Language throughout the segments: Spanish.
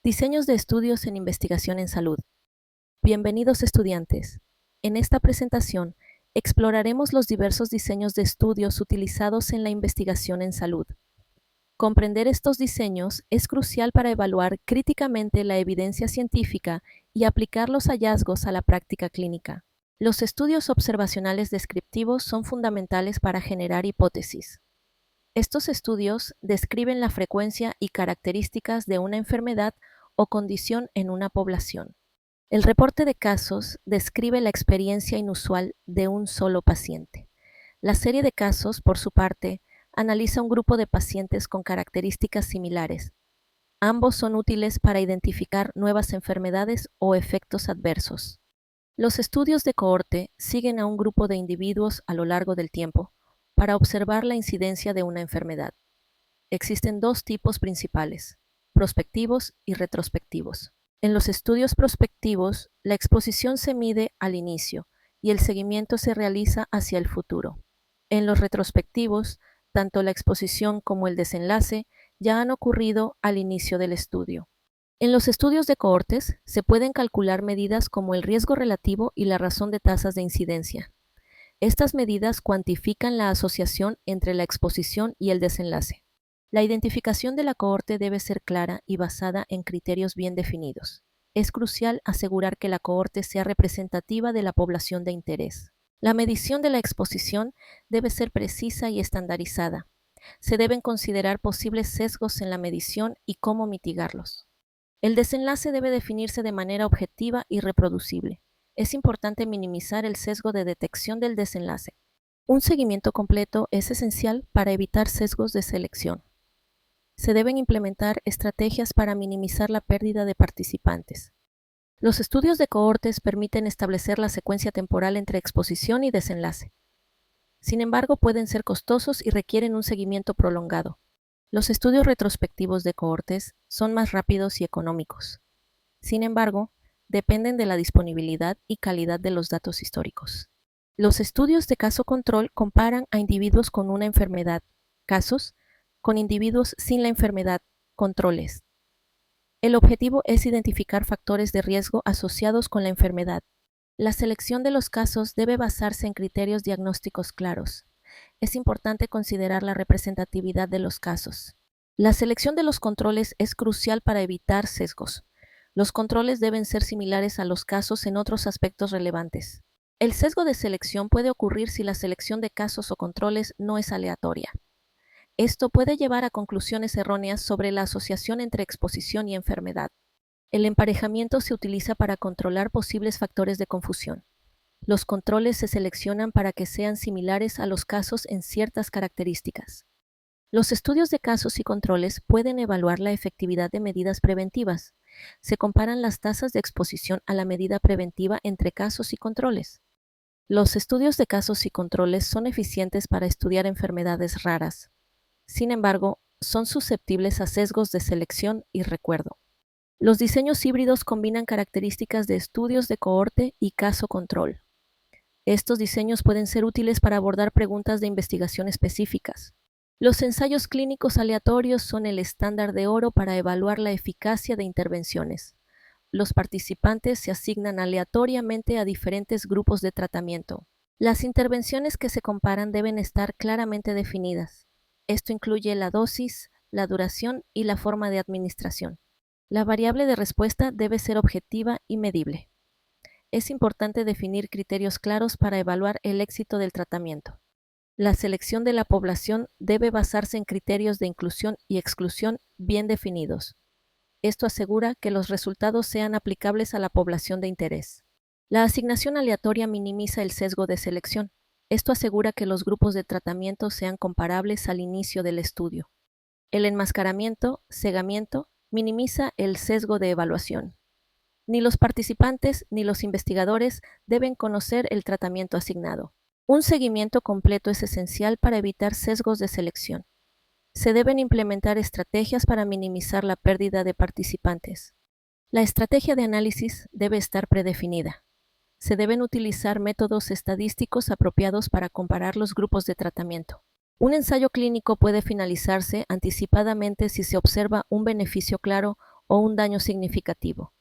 Diseños de estudios en investigación en salud. Bienvenidos estudiantes. En esta presentación exploraremos los diversos diseños de estudios utilizados en la investigación en salud. Comprender estos diseños es crucial para evaluar críticamente la evidencia científica y aplicar los hallazgos a la práctica clínica. Los estudios observacionales descriptivos son fundamentales para generar hipótesis. Estos estudios describen la frecuencia y características de una enfermedad o condición en una población. El reporte de casos describe la experiencia inusual de un solo paciente. La serie de casos, por su parte, analiza un grupo de pacientes con características similares. Ambos son útiles para identificar nuevas enfermedades o efectos adversos. Los estudios de cohorte siguen a un grupo de individuos a lo largo del tiempo para observar la incidencia de una enfermedad. Existen dos tipos principales: prospectivos y retrospectivos. En los estudios prospectivos, la exposición se mide al inicio y el seguimiento se realiza hacia el futuro. En los retrospectivos, tanto la exposición como el desenlace ya han ocurrido al inicio del estudio. En los estudios de cohortes se pueden calcular medidas como el riesgo relativo y la razón de tasas de incidencia. Estas medidas cuantifican la asociación entre la exposición y el desenlace. La identificación de la cohorte debe ser clara y basada en criterios bien definidos. Es crucial asegurar que la cohorte sea representativa de la población de interés. La medición de la exposición debe ser precisa y estandarizada. Se deben considerar posibles sesgos en la medición y cómo mitigarlos. El desenlace debe definirse de manera objetiva y reproducible. Es importante minimizar el sesgo de detección del desenlace. Un seguimiento completo es esencial para evitar sesgos de selección. Se deben implementar estrategias para minimizar la pérdida de participantes. Los estudios de cohortes permiten establecer la secuencia temporal entre exposición y desenlace. Sin embargo, pueden ser costosos y requieren un seguimiento prolongado. Los estudios retrospectivos de cohortes son más rápidos y económicos. Sin embargo, dependen de la disponibilidad y calidad de los datos históricos. Los estudios de caso control comparan a individuos con una enfermedad, casos, con individuos sin la enfermedad, controles. El objetivo es identificar factores de riesgo asociados con la enfermedad. La selección de los casos debe basarse en criterios diagnósticos claros. Es importante considerar la representatividad de los casos. La selección de los controles es crucial para evitar sesgos. Los controles deben ser similares a los casos en otros aspectos relevantes. El sesgo de selección puede ocurrir si la selección de casos o controles no es aleatoria. Esto puede llevar a conclusiones erróneas sobre la asociación entre exposición y enfermedad. El emparejamiento se utiliza para controlar posibles factores de confusión. Los controles se seleccionan para que sean similares a los casos en ciertas características. Los estudios de casos y controles pueden evaluar la efectividad de medidas preventivas. Se comparan las tasas de exposición a la medida preventiva entre casos y controles. Los estudios de casos y controles son eficientes para estudiar enfermedades raras. Sin embargo, son susceptibles a sesgos de selección y recuerdo. Los diseños híbridos combinan características de estudios de cohorte y caso control. Estos diseños pueden ser útiles para abordar preguntas de investigación específicas. Los ensayos clínicos aleatorios son el estándar de oro para evaluar la eficacia de intervenciones. Los participantes se asignan aleatoriamente a diferentes grupos de tratamiento. Las intervenciones que se comparan deben estar claramente definidas. Esto incluye la dosis, la duración y la forma de administración. La variable de respuesta debe ser objetiva y medible. Es importante definir criterios claros para evaluar el éxito del tratamiento. La selección de la población debe basarse en criterios de inclusión y exclusión bien definidos. Esto asegura que los resultados sean aplicables a la población de interés. La asignación aleatoria minimiza el sesgo de selección. Esto asegura que los grupos de tratamiento sean comparables al inicio del estudio. El enmascaramiento, cegamiento, minimiza el sesgo de evaluación. Ni los participantes ni los investigadores deben conocer el tratamiento asignado. Un seguimiento completo es esencial para evitar sesgos de selección. Se deben implementar estrategias para minimizar la pérdida de participantes. La estrategia de análisis debe estar predefinida. Se deben utilizar métodos estadísticos apropiados para comparar los grupos de tratamiento. Un ensayo clínico puede finalizarse anticipadamente si se observa un beneficio claro o un daño significativo.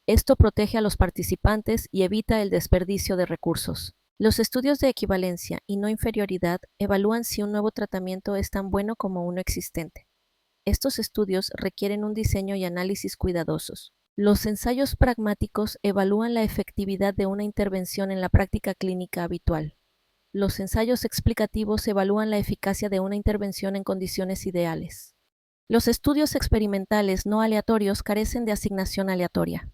Esto protege a los participantes y evita el desperdicio de recursos. Los estudios de equivalencia y no inferioridad evalúan si un nuevo tratamiento es tan bueno como uno existente. Estos estudios requieren un diseño y análisis cuidadosos. Los ensayos pragmáticos evalúan la efectividad de una intervención en la práctica clínica habitual. Los ensayos explicativos evalúan la eficacia de una intervención en condiciones ideales. Los estudios experimentales no aleatorios carecen de asignación aleatoria.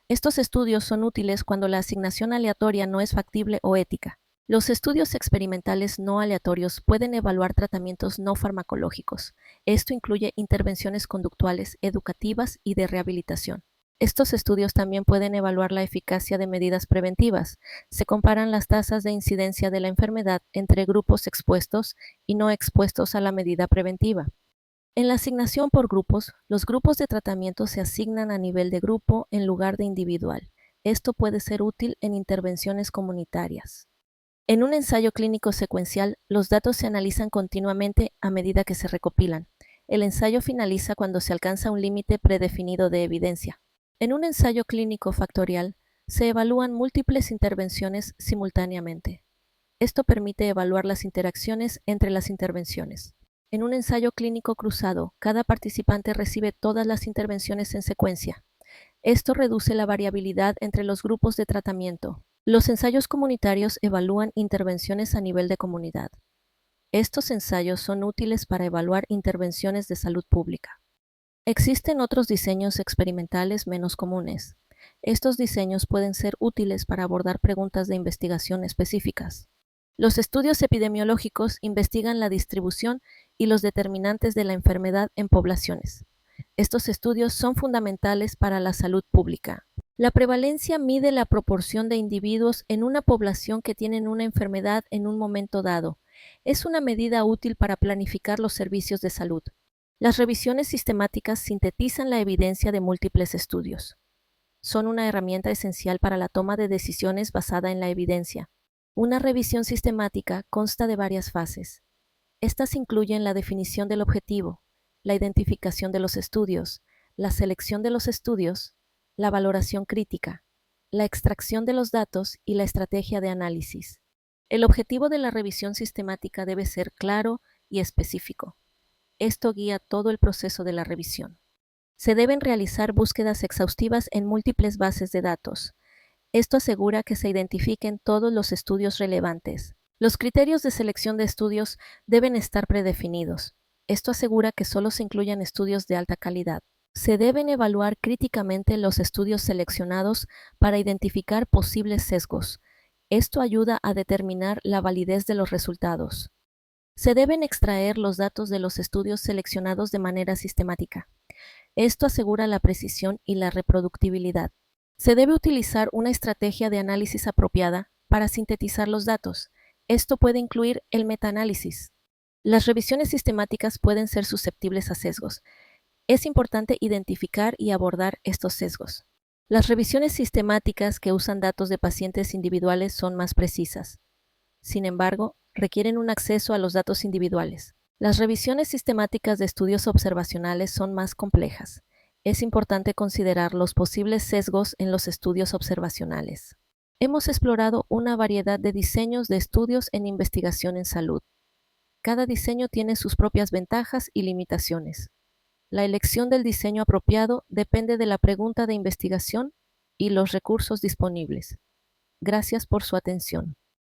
Estos estudios son útiles cuando la asignación aleatoria no es factible o ética. Los estudios experimentales no aleatorios pueden evaluar tratamientos no farmacológicos. Esto incluye intervenciones conductuales, educativas y de rehabilitación. Estos estudios también pueden evaluar la eficacia de medidas preventivas. Se comparan las tasas de incidencia de la enfermedad entre grupos expuestos y no expuestos a la medida preventiva. En la asignación por grupos, los grupos de tratamiento se asignan a nivel de grupo en lugar de individual. Esto puede ser útil en intervenciones comunitarias. En un ensayo clínico secuencial, los datos se analizan continuamente a medida que se recopilan. El ensayo finaliza cuando se alcanza un límite predefinido de evidencia. En un ensayo clínico factorial, se evalúan múltiples intervenciones simultáneamente. Esto permite evaluar las interacciones entre las intervenciones. En un ensayo clínico cruzado, cada participante recibe todas las intervenciones en secuencia. Esto reduce la variabilidad entre los grupos de tratamiento. Los ensayos comunitarios evalúan intervenciones a nivel de comunidad. Estos ensayos son útiles para evaluar intervenciones de salud pública. Existen otros diseños experimentales menos comunes. Estos diseños pueden ser útiles para abordar preguntas de investigación específicas. Los estudios epidemiológicos investigan la distribución y los determinantes de la enfermedad en poblaciones. Estos estudios son fundamentales para la salud pública. La prevalencia mide la proporción de individuos en una población que tienen una enfermedad en un momento dado. Es una medida útil para planificar los servicios de salud. Las revisiones sistemáticas sintetizan la evidencia de múltiples estudios. Son una herramienta esencial para la toma de decisiones basada en la evidencia. Una revisión sistemática consta de varias fases. Estas incluyen la definición del objetivo, la identificación de los estudios, la selección de los estudios, la valoración crítica, la extracción de los datos y la estrategia de análisis. El objetivo de la revisión sistemática debe ser claro y específico. Esto guía todo el proceso de la revisión. Se deben realizar búsquedas exhaustivas en múltiples bases de datos. Esto asegura que se identifiquen todos los estudios relevantes. Los criterios de selección de estudios deben estar predefinidos. Esto asegura que solo se incluyan estudios de alta calidad. Se deben evaluar críticamente los estudios seleccionados para identificar posibles sesgos. Esto ayuda a determinar la validez de los resultados. Se deben extraer los datos de los estudios seleccionados de manera sistemática. Esto asegura la precisión y la reproductibilidad. Se debe utilizar una estrategia de análisis apropiada para sintetizar los datos. Esto puede incluir el metaanálisis. Las revisiones sistemáticas pueden ser susceptibles a sesgos. Es importante identificar y abordar estos sesgos. Las revisiones sistemáticas que usan datos de pacientes individuales son más precisas. Sin embargo, requieren un acceso a los datos individuales. Las revisiones sistemáticas de estudios observacionales son más complejas. Es importante considerar los posibles sesgos en los estudios observacionales. Hemos explorado una variedad de diseños de estudios en investigación en salud. Cada diseño tiene sus propias ventajas y limitaciones. La elección del diseño apropiado depende de la pregunta de investigación y los recursos disponibles. Gracias por su atención.